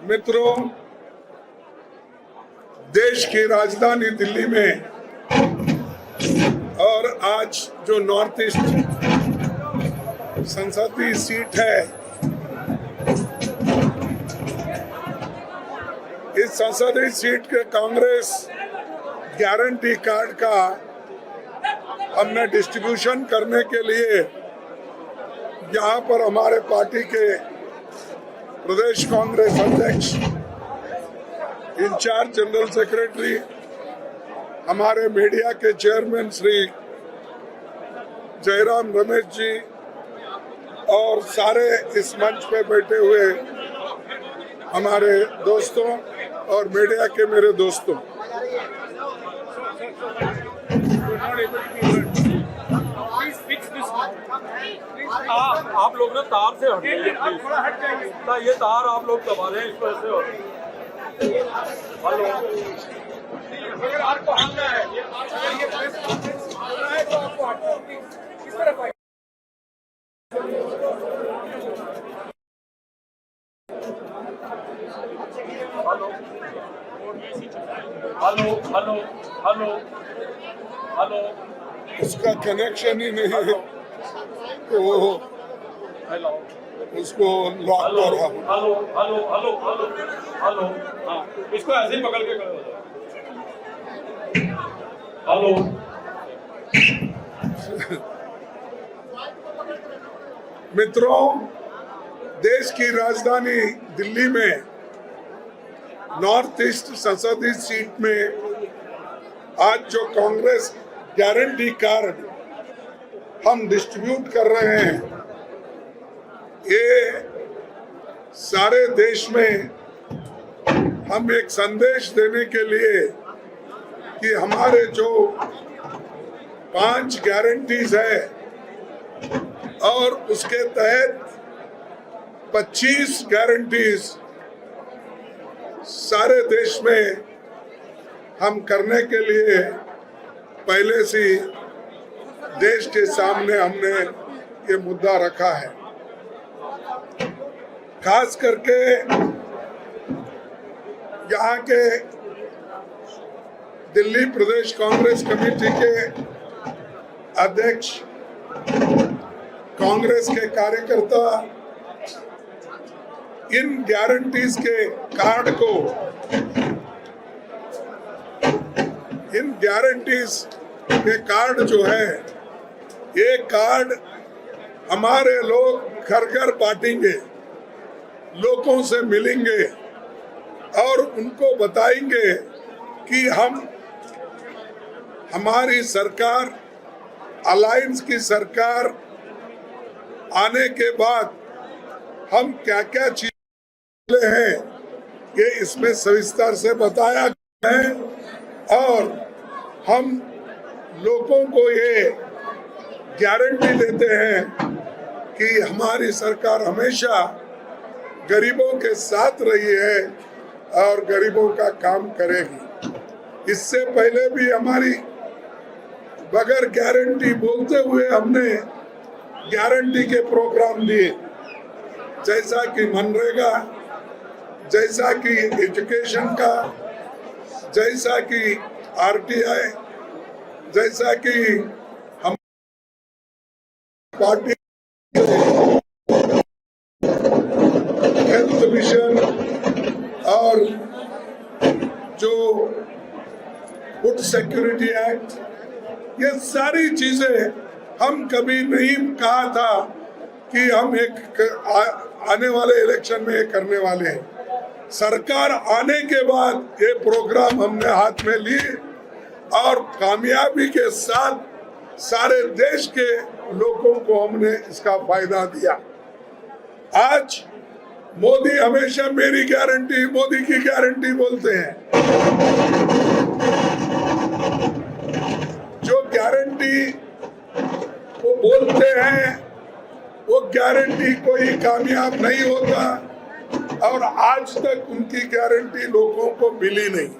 मित्रों, देश की राजधानी दिल्ली में और आज जो नॉर्थ ईस्ट संसदीय सीट है, इस संसदीय सीट के कांग्रेस गारंटी कार्ड का हमने डिस्ट्रीब्यूशन करने के लिए यहाँ पर हमारे पार्टी के प्रदेश कांग्रेस अध्यक्ष, इंचार्ज जनरल सेक्रेटरी, हमारे मीडिया के चेयरमैन श्री जयराम रमेश जी और सारे इस मंच पे बैठे हुए हमारे दोस्तों और मीडिया के मेरे दोस्तों, आप लोग ना तार से हट जाइए प्लीज। ये तार आप लोग दबा दें इस वजह से। हेलो, आपको हटना है, तो आपको हटना किस तरफ आए? हेलो हेलो हेलो हेलो, उसका कनेक्शन ही नहीं है तो हेलो, उसको लॉक कर रहा हूँ। Hello hello hello hello hello, हाँ इसको ऐसे ही पकड़ के खड़े हो जाओ। हेलो, मित्रों, देश की राजधानी दिल्ली में नॉर्थ ईस्ट संसदीय सीट में आज जो कांग्रेस गारंटी कार्ड हम डिस्ट्रीब्यूट कर रहे हैं, ये सारे देश में हम एक संदेश देने के लिए कि हमारे जो 5 गारंटीज है और उसके तहत 25 गारंटीज सारे देश में हम करने के लिए पहले से देश के सामने हमने ये मुद्दा रखा है। खास करके यहाँ के दिल्ली प्रदेश कांग्रेस कमेटी के अध्यक्ष, कांग्रेस के कार्यकर्ता इन गारंटीज के कार्ड को, इन गारंटीज के कार्ड जो है, ये कार्ड हमारे लोग घर घर बांटेंगे, लोगों से मिलेंगे और उनको बताएंगे कि हमारी सरकार, अलायंस की सरकार आने के बाद हम क्या क्या चीजें हैं, ये इसमें सविस्तर से बताया गया है और हम लोगों को ये गारंटी देते हैं कि हमारी सरकार हमेशा गरीबों के साथ रही है और गरीबों का काम करेगी। इससे पहले भी हमारी बगैर गारंटी बोलते हुए हमने गारंटी के प्रोग्राम दिए, जैसा कि मनरेगा, जैसा कि एजुकेशन का, जैसा कि आरटीआई, जैसा कि हम पार्टी हेल्थ मिशन और जो फूड सिक्योरिटी एक्ट, ये सारी चीजें हम कभी नहीं कहा था कि हम आने वाले इलेक्शन में करने वाले हैं। सरकार आने के बाद ये प्रोग्राम हमने हाथ में लिए और कामयाबी के साथ सारे देश के लोगों को हमने इसका फायदा दिया। आज मोदी हमेशा मेरी गारंटी, मोदी की गारंटी बोलते हैं। जो गारंटी वो बोलते हैं, वो गारंटी कोई कामयाब नहीं होता और आज तक उनकी गारंटी लोगों को मिली नहीं।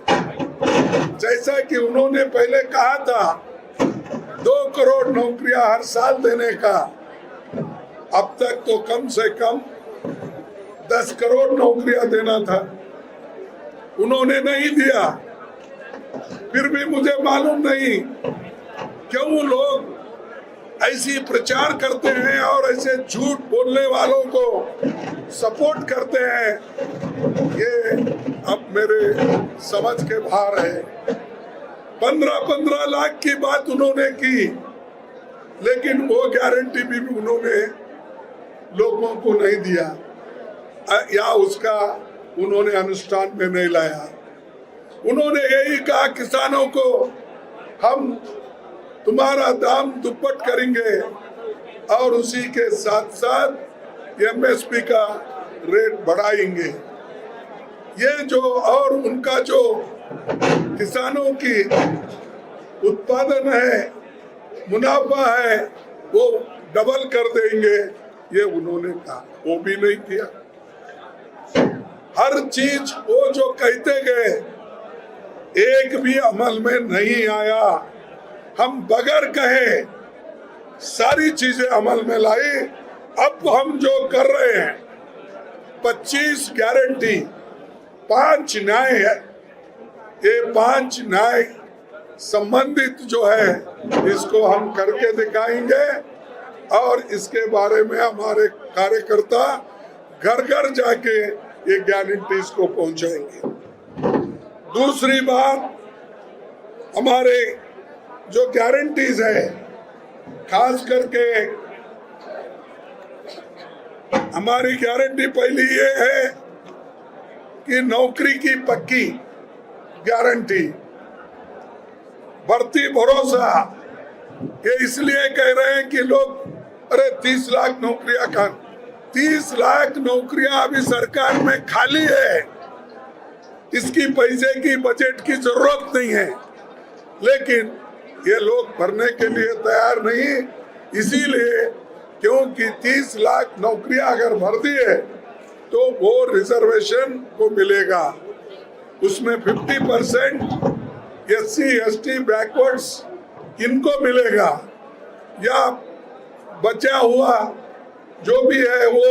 जैसा कि उन्होंने पहले कहा था 2 करोड़ नौकरियां हर साल देने का, अब तक तो कम से कम 10 करोड़ नौकरियां देना था, उन्होंने नहीं दिया। फिर भी मुझे मालूम नहीं क्यों लोग ऐसी प्रचार करते हैं और ऐसे झूठ बोलने वालों को सपोर्ट करते हैं। ये अब मेरे समझ के बाहर है। 15-15 लाख की बात उन्होंने की, लेकिन वो गारंटी भी उन्होंने लोगों को नहीं दिया या उसका उन्होंने अनुष्ठान में नहीं लाया। उन्होंने यही कहा किसानों को, हम तुम्हारा दाम दुप्पट करेंगे और उसी के साथ साथ एमएसपी का रेट बढ़ाएंगे। ये जो और उनका जो किसानों की उत्पादन है, मुनाफा है, वो डबल कर देंगे, ये उन्होंने कहा। वो भी नहीं किया। हर चीज वो जो कहते गए एक भी अमल में नहीं आया। हम बगैर कहे सारी चीजें अमल में लाई। अब हम जो कर रहे हैं 25 गारंटी, 5 न्याय है, ये 5 न्याय संबंधित जो है इसको हम करके दिखाएंगे और इसके बारे में हमारे कार्यकर्ता घर घर जाके ये गारंटीज को पहुंचाएंगे। दूसरी बात, हमारे जो गारंटीज है, खास करके हमारी गारंटी पहली ये है कि नौकरी की पक्की गारंटी, भर्ती भरोसा। ये इसलिए कह रहे हैं कि लोग अरे 30 लाख नौकरियां का 30 लाख नौकरियां अभी सरकार में खाली है, इसकी पैसे की बजट की जरूरत नहीं है, लेकिन ये लोग भरने के लिए तैयार नहीं। इसीलिए क्योंकि 30 लाख नौकरियां अगर भर दी है तो वो रिजर्वेशन को मिलेगा, उसमें 50% SC ST बैकवर्ड्स इनको मिलेगा, या बचा हुआ जो भी है वो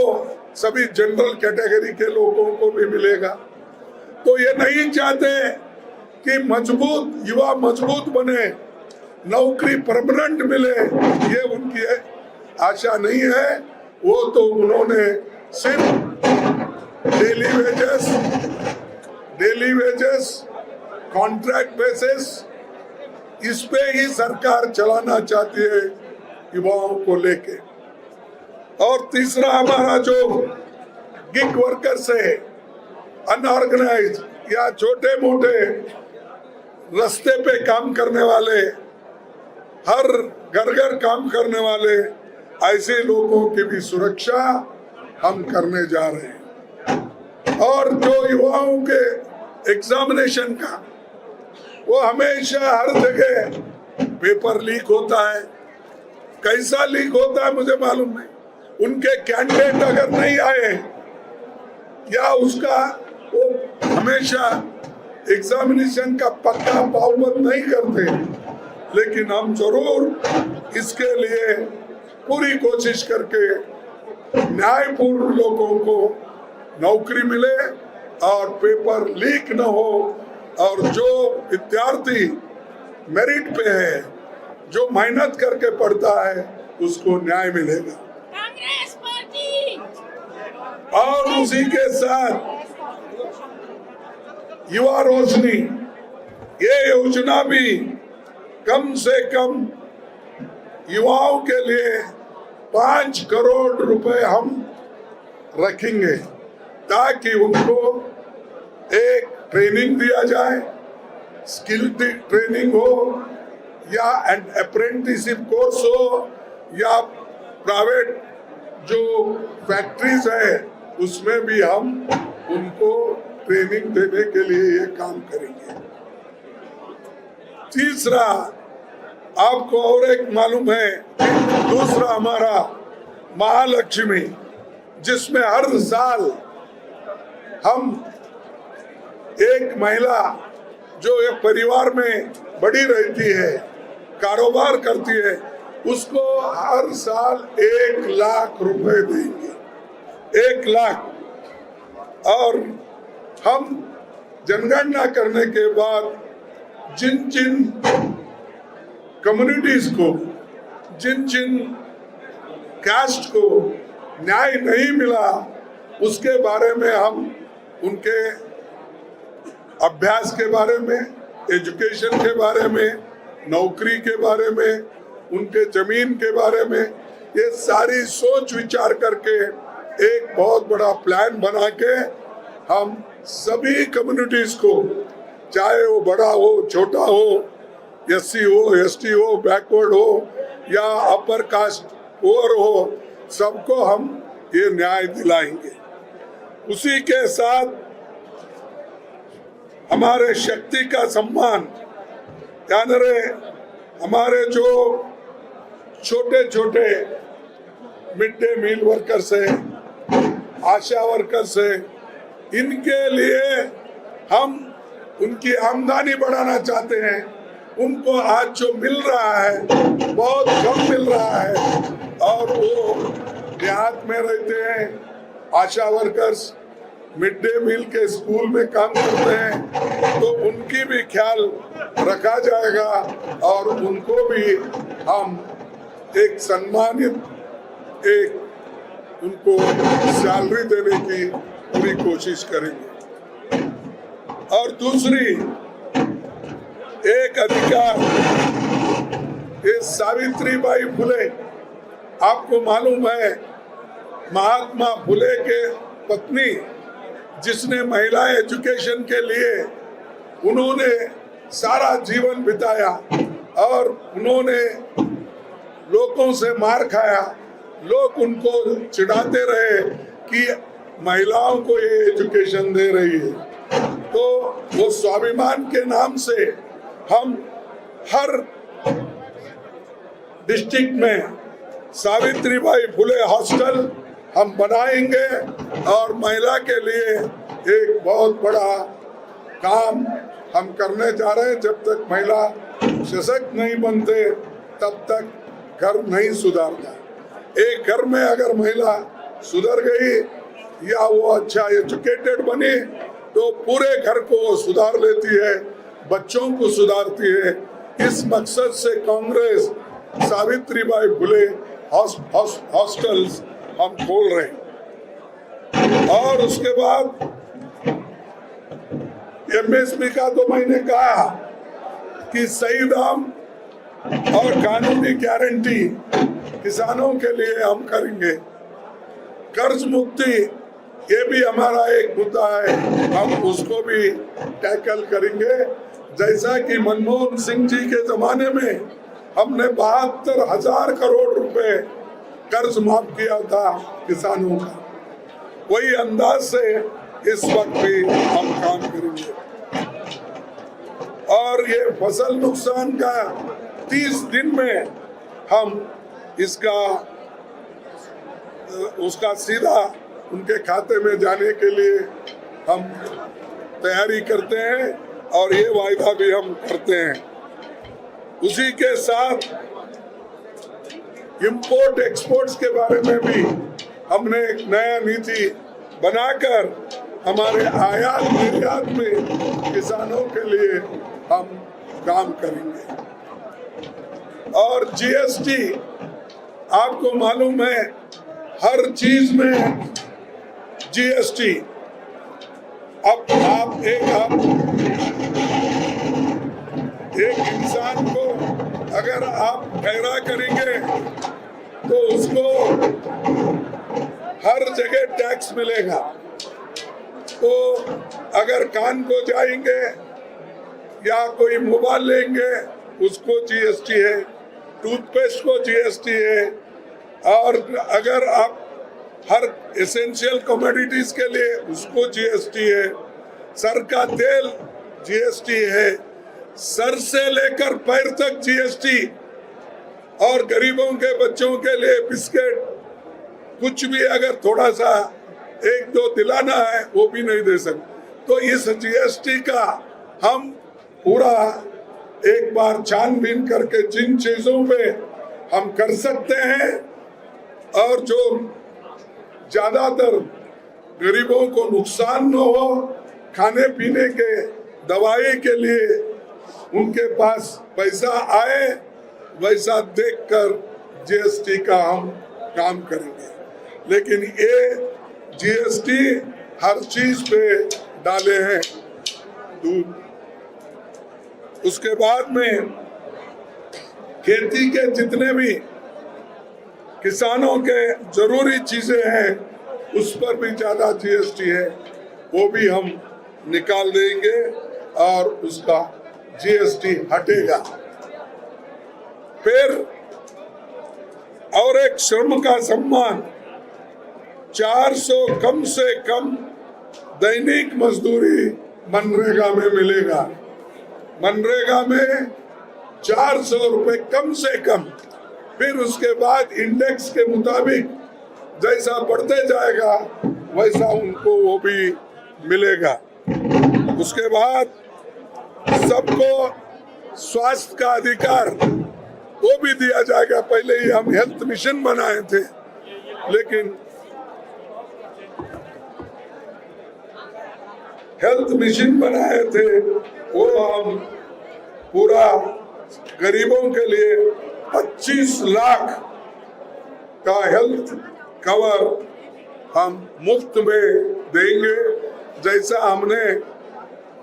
सभी जनरल कैटेगरी के लोगों को भी मिलेगा। तो ये नहीं चाहते कि मजबूत युवा मजबूत बने, नौकरी परमानेंट मिले, ये उनकी आशा नहीं है। वो तो उन्होंने सिर्फ डेली वेजेस, कॉन्ट्रैक्ट बेसिस, इस पे ही सरकार चलाना चाहती है युवाओं को लेके। और तीसरा, हमारा जो गिग वर्कर्स है, अनऑर्गेनाइज या छोटे मोटे रास्ते पे काम करने वाले, हर घर घर काम करने वाले, ऐसे लोगों की भी सुरक्षा हम करने जा रहे हैं। और जो युवाओं के एग्जामिनेशन का, वो हमेशा हर जगह पेपर लीक होता है। कैसा लीक होता है मुझे मालूम नहीं। उनके कैंडिडेट अगर नहीं आए या उसका वो हमेशा एग्जामिनेशन का पक्का पाबंद नहीं करते, लेकिन हम जरूर इसके लिए पूरी कोशिश करके न्यायपूर्ण लोगों को नौकरी मिले और पेपर लीक न हो, और जो विद्यार्थी मेरिट पे है, जो मेहनत करके पढ़ता है, उसको न्याय मिलेगा। कांग्रेस पार्टी। और उसी के साथ युवा रोशनी, ये योजना भी कम से कम युवाओं के लिए 5 करोड़ रुपए हम रखेंगे, ताकि उनको एक ट्रेनिंग दिया जाए, स्किल ट्रेनिंग हो या अप्रेंटिसशिप कोर्स हो, या प्राइवेट जो फैक्ट्रीज है उसमें भी हम उनको ट्रेनिंग देने के लिए ये काम करेंगे। तीसरा, आपको और एक मालूम है, दूसरा हमारा महालक्ष्मी, जिसमें हर साल हम एक महिला जो एक परिवार में बड़ी रहती है, कारोबार करती है, उसको हर साल 1 लाख रुपए देंगे। 1 लाख और हम जनगणना करने के बाद जिन जिन कम्युनिटीज को, जिन जिन कास्ट को न्याय नहीं मिला, उसके बारे में हम उनके अभ्यास के बारे में, एजुकेशन के बारे में, नौकरी के बारे में, उनके जमीन के बारे में, ये सारी सोच विचार करके एक बहुत बड़ा प्लान बना के हम सभी कम्युनिटीज को, चाहे वो बड़ा हो, छोटा हो, एससी हो, एसटी हो, बैकवर्ड हो या अपर कास्ट पुअर हो, सबको हम ये न्याय दिलाएंगे। उसी के साथ हमारे शक्ति का सम्मान, यानी हमारे जो छोटे छोटे मिड डे मील वर्कर्स है, आशा वर्कर्स है, इनके लिए हम उनकी आमदनी बढ़ाना चाहते हैं। उनको आज जो मिल रहा है बहुत कम मिल रहा है और वो देहात में रहते हैं, आशा वर्कर्स मिड डे मील के स्कूल में काम करते हैं, तो उनकी भी ख्याल रखा जाएगा और उनको भी हम एक सम्मानित एक उनको सैलरी देने की पूरी कोशिश करेंगे। और दूसरी एक अधिकार, ये सावित्रीबाई फुले, आपको मालूम है महात्मा फुले के पत्नी, जिसने महिला एजुकेशन के लिए उन्होंने सारा जीवन बिताया और उन्होंने लोगों से मार खाया। लोग उनको चिढ़ाते रहे कि महिलाओं को ये एजुकेशन दे रही है, तो वो स्वाभिमान के नाम से हम हर डिस्ट्रिक्ट में सावित्रीबाई फुले हॉस्टल हम बनाएंगे और महिला के लिए एक बहुत बड़ा काम हम करने जा रहे हैं। जब तक महिला सशक्त नहीं बनते तब तक घर नहीं सुधरता। एक घर में अगर महिला सुधर गई या वो अच्छा एजुकेटेड बनी तो पूरे घर को वो सुधार लेती है, बच्चों को सुधारती है। इस मकसद से कांग्रेस सावित्रीबाई फुले हॉस्टल्स हम खोल रहे हैं। और उसके बाद एमएसपी का तो मैंने कहा कि सही दाम और कानूनी गारंटी किसानों के लिए हम करेंगे। कर्ज मुक्ति, ये भी हमारा एक मुद्दा है, हम उसको भी टैकल करेंगे। जैसा कि मनमोहन सिंह जी के जमाने में हमने 72,000 करोड़ रुपए कर्ज माफ किया था किसानों का, वही अंदाज से इस वक्त भी हम काम करेंगे। और ये फसल नुकसान का 30 दिन में हम उसका सीधा उनके खाते में जाने के लिए हम तैयारी करते हैं और ये वायदा भी हम करते हैं। उसी के साथ इंपोर्ट एक्सपोर्ट्स के बारे में भी हमने एक नया नीति बनाकर हमारे आयात निर्यात में किसानों के लिए हम काम करेंगे। और जीएसटी, आपको मालूम है हर चीज में जीएसटी। अब आप एक इंसान को अगर आप खैरा करेंगे तो उसको हर जगह टैक्स मिलेगा। तो अगर कान को जाएंगे या कोई मोबाइल लेंगे उसको जीएसटी है, टूथपेस्ट को जीएसटी है, और अगर आप हर एसेंशियल कमोडिटीज के लिए उसको जीएसटी है। सर का तेल जीएसटी है, सर से लेकर पैर तक जीएसटी। और गरीबों के बच्चों के लिए बिस्किट, कुछ भी अगर थोड़ा सा 1-2 दिलाना है वो भी नहीं दे सकते। तो इस जीएसटी का हम पूरा एक बार छानबीन करके जिन चीजों पे हम कर सकते हैं और जो ज्यादातर गरीबों को नुकसान न हो, खाने पीने के दवाई के लिए उनके पास पैसा आए, वैसा देखकर जीएसटी का हम काम करेंगे। लेकिन ये जीएसटी हर चीज पे डाले हैं। दूध, उसके बाद में खेती के जितने भी किसानों के जरूरी चीजें हैं उस पर भी ज्यादा जीएसटी है, वो भी हम निकाल देंगे और उसका जीएसटी हटेगा। फिर और एक श्रम का सम्मान 400 कम से कम दैनिक मजदूरी मनरेगा में मिलेगा। मनरेगा में 400 रुपए कम से कम, फिर उसके बाद इंडेक्स के मुताबिक जैसा बढ़ते जाएगा वैसा उनको वो भी मिलेगा। उसके बाद सबको स्वास्थ्य का अधिकार वो भी दिया जाएगा। पहले ही हम हेल्थ मिशन बनाए थे, लेकिन हेल्थ मिशन बनाए थे वो हम पूरा गरीबों के लिए 25 लाख का हेल्थ कवर हम मुफ्त में देंगे। जैसा हमने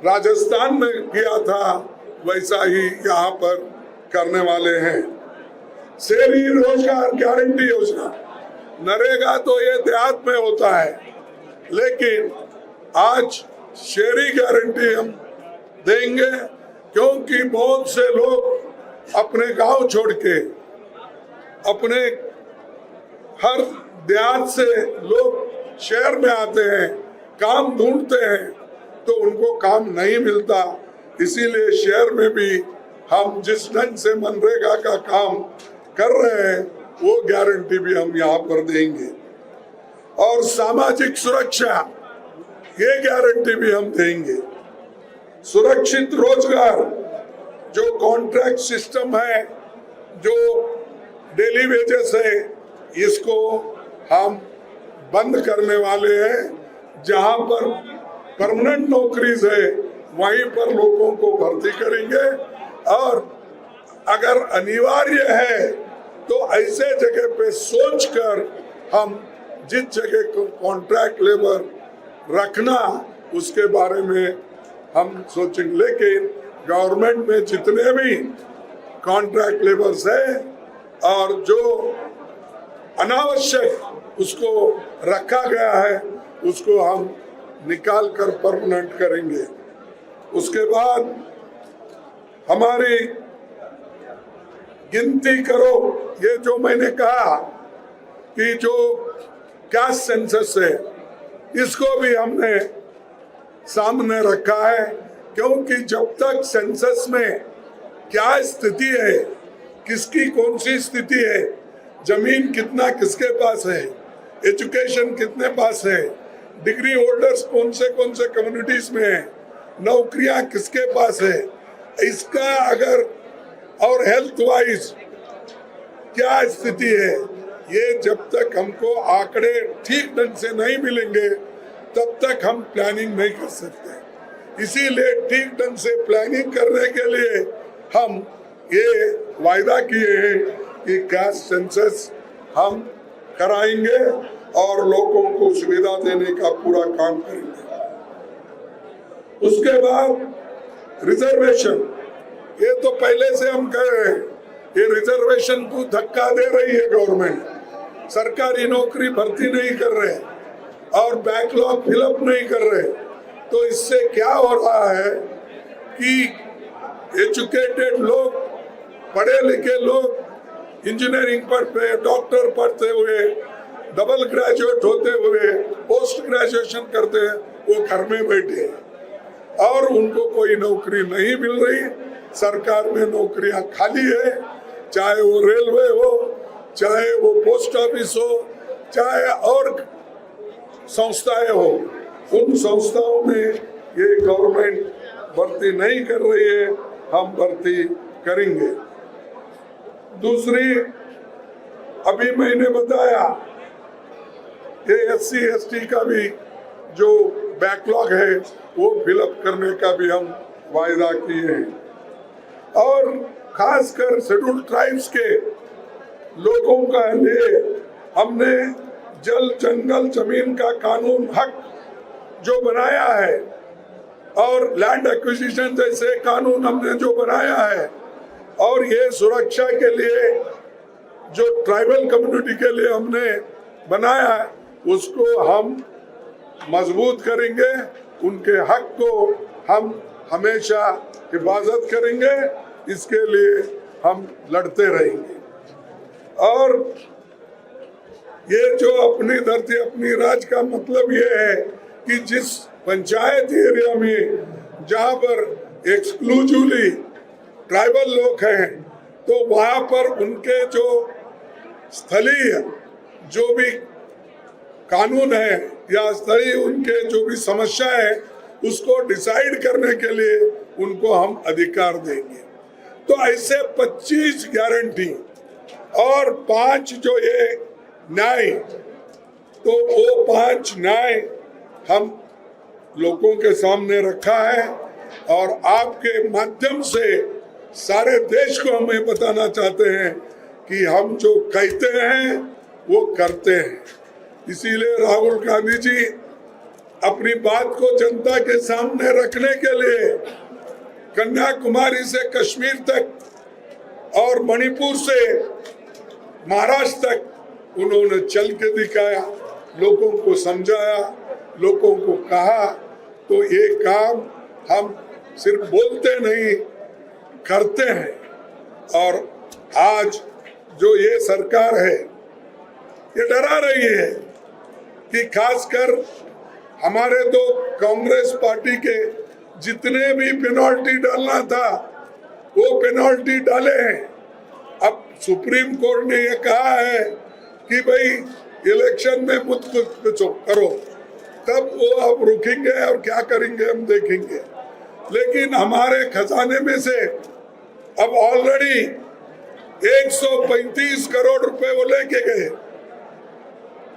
राजस्थान में किया था वैसा ही यहाँ पर करने वाले हैं। शहरी रोजगार गारंटी योजना, नरेगा तो ये देहात में होता है, लेकिन आज शहरी गारंटी हम देंगे, क्योंकि बहुत से लोग अपने गांव छोड़ के, अपने हर देहात से लोग शहर में आते हैं, काम ढूंढते हैं, तो उनको काम नहीं मिलता। इसीलिए शहर में भी हम जिस ढंग से मनरेगा का काम कर रहे हैं वो गारंटी भी हम यहाँ पर देंगे। और सामाजिक सुरक्षा, ये गारंटी भी हम देंगे। सुरक्षित रोजगार, जो कॉन्ट्रैक्ट सिस्टम है, जो डेली वेजेस है, इसको हम बंद करने वाले हैं। जहां पर परमानेंट नौकरीज है वहीं पर लोगों को भर्ती करेंगे, और अगर अनिवार्य है तो ऐसे जगह पे सोचकर हम जिस जगह को कॉन्ट्रैक्ट लेबर रखना उसके बारे में हम सोचेंगे। लेकिन गवर्नमेंट में जितने भी कॉन्ट्रैक्ट लेबर्स है और जो अनावश्यक उसको रखा गया है उसको हम निकाल कर परमानेंट करेंगे। उसके बाद हमारी गिनती करो, ये जो मैंने कहा कि जो कास्ट सेंसस है इसको भी हमने सामने रखा है, क्योंकि जब तक सेंसस में क्या स्थिति है, किसकी कौन सी स्थिति है, जमीन कितना किसके पास है, एजुकेशन कितने पास है, डिग्री होल्डर्स कौन से कम्युनिटीज में है, नौकरियां किसके पास है, इसका अगर और हेल्थ वाइज क्या स्थिति है, ये जब तक हमको आंकड़े ठीक ढंग से नहीं मिलेंगे तब तक हम प्लानिंग नहीं कर सकते। इसीलिए ठीक ढंग से प्लानिंग करने के लिए हम ये वायदा किए हैं कि कास्ट सेंसस हम कराएंगे और लोगों को सुविधा देने का पूरा काम करेंगे। उसके बाद रिजर्वेशन, ये तो पहले से हम कह रहे हैं, ये रिजर्वेशन को धक्का दे रही है गवर्नमेंट। सरकारी नौकरी भर्ती नहीं कर रहे और बैकलॉग फिलअप नहीं कर रहे, तो इससे क्या हो रहा है कि एजुकेटेड लोग, पढ़े लिखे लोग, इंजीनियरिंग पढ़ते, डॉक्टर पढ़ते हुए, डबल ग्रेजुएट होते हुए, पोस्ट ग्रेजुएशन करते हैं, वो घर में बैठे और उनको कोई नौकरी नहीं मिल रही। सरकार में नौकरियां खाली है, चाहे वो रेलवे हो, चाहे वो पोस्ट ऑफिस हो, चाहे और संस्थाएं हो, उन संस्थाओं में ये गवर्नमेंट भर्ती नहीं कर रही है, हम भर्ती करेंगे। दूसरी, अभी मैंने बताया ये SC ST का भी जो बैकलॉग है वो फिलअप करने का भी हम वायदा किए हैं। और खासकर शेड्यूल ट्राइब्स के लोगों का लिए हमने जल जंगल जमीन का कानून हक जो बनाया है और लैंड एक्विजिशन जैसे कानून हमने जो बनाया है, और ये सुरक्षा के लिए जो ट्राइबल कम्युनिटी के लिए हमने बनाया है उसको हम मजबूत करेंगे। उनके हक को हम हमेशा हिफाजत करेंगे, इसके लिए हम लड़ते रहेंगे। और ये जो अपनी धरती अपनी राज का मतलब ये है कि जिस पंचायत एरिया में जहाँ पर एक्सक्लूसिवली ट्राइबल लोग हैं तो वहाँ पर उनके जो स्थलीय जो भी कानून है या स्थलीय उनके जो भी समस्या है उसको डिसाइड करने के लिए उनको हम अधिकार देंगे। तो ऐसे 25 गारंटी और 5 जो ये न्याय, तो वो 5 न्याय हम लोगों के सामने रखा है और आपके माध्यम से सारे देश को हम ये बताना चाहते हैं कि हम जो कहते हैं वो करते हैं। इसीलिए राहुल गांधी जी अपनी बात को जनता के सामने रखने के लिए कन्याकुमारी से कश्मीर तक और मणिपुर से महाराष्ट्र तक उन्होंने चल के दिखाया, लोगों को समझाया, लोगों को कहा। तो ये काम हम सिर्फ बोलते नहीं करते हैं। और आज जो ये सरकार है ये डरा रही है कि खासकर हमारे तो कांग्रेस पार्टी के जितने भी पेनल्टी डालना था वो पेनल्टी डाले हैं। अब सुप्रीम कोर्ट ने ये कहा है कि भाई इलेक्शन में मुझ कुछ करो, तब वो अब रुकेंगे और क्या करेंगे हम देखेंगे। लेकिन हमारे खजाने में से अब ऑलरेडी 135 करोड़ रुपए वो लेके गए।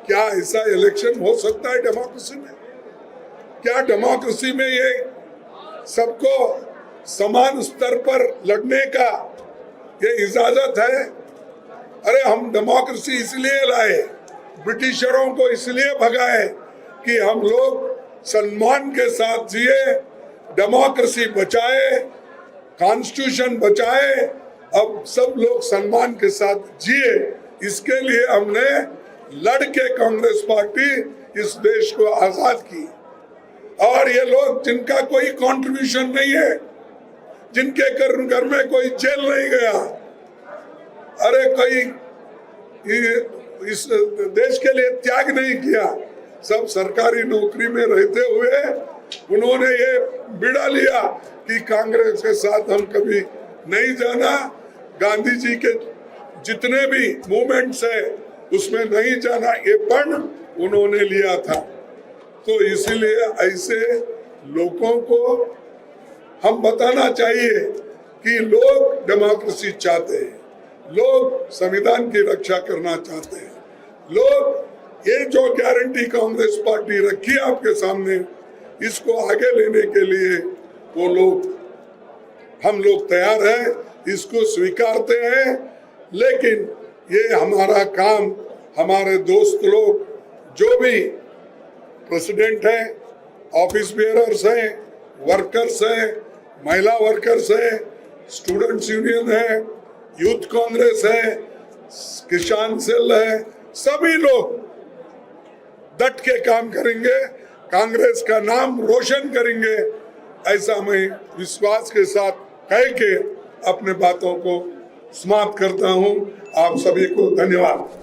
क्या ऐसा इलेक्शन हो सकता है डेमोक्रेसी में? क्या डेमोक्रेसी में ये सबको समान स्तर पर लड़ने का ये इजाजत है? अरे हम डेमोक्रेसी इसलिए लाए, ब्रिटिशरों को इसलिए भगाए कि हम लोग सम्मान के साथ जिए, डेमोक्रेसी बचाए, कॉन्स्टिट्यूशन बचाए, अब सब लोग सम्मान के साथ जिए। इसके लिए हमने लड़ के कांग्रेस पार्टी इस देश को आजाद की। और ये लोग जिनका कोई कंट्रीब्यूशन नहीं है, जिनके घर में कोई जेल नहीं गया, अरे कोई इस देश के लिए त्याग नहीं किया, सब सरकारी नौकरी में रहते हुए उन्होंने ये बिड़ा लिया कि कांग्रेस के साथ हम कभी नहीं जाना, गांधी जी के जितने भी मूवमेंट्स है उसमें नहीं जाना, ये पण उन्होंने लिया था। तो इसीलिए ऐसे लोगों को हम बताना चाहिए कि लोग डेमोक्रेसी चाहते हैं, लोग संविधान की रक्षा करना चाहते हैं, लोग ये जो गारंटी कांग्रेस पार्टी रखी है आपके सामने, इसको आगे लेने के लिए वो लोग, हम लोग तैयार हैं, इसको स्वीकारते हैं। लेकिन ये हमारा काम, हमारे दोस्त लोग जो भी प्रेसिडेंट हैं, ऑफिस बेयरर्स हैं, वर्कर्स हैं, महिला वर्कर्स हैं, स्टूडेंट्स यूनियन है, यूथ कांग्रेस है, किसान सेल है, सभी लोग डट के काम करेंगे, कांग्रेस का नाम रोशन करेंगे, ऐसा मैं विश्वास के साथ कह के अपने बातों को समाप्त करता हूं। आप सभी को धन्यवाद।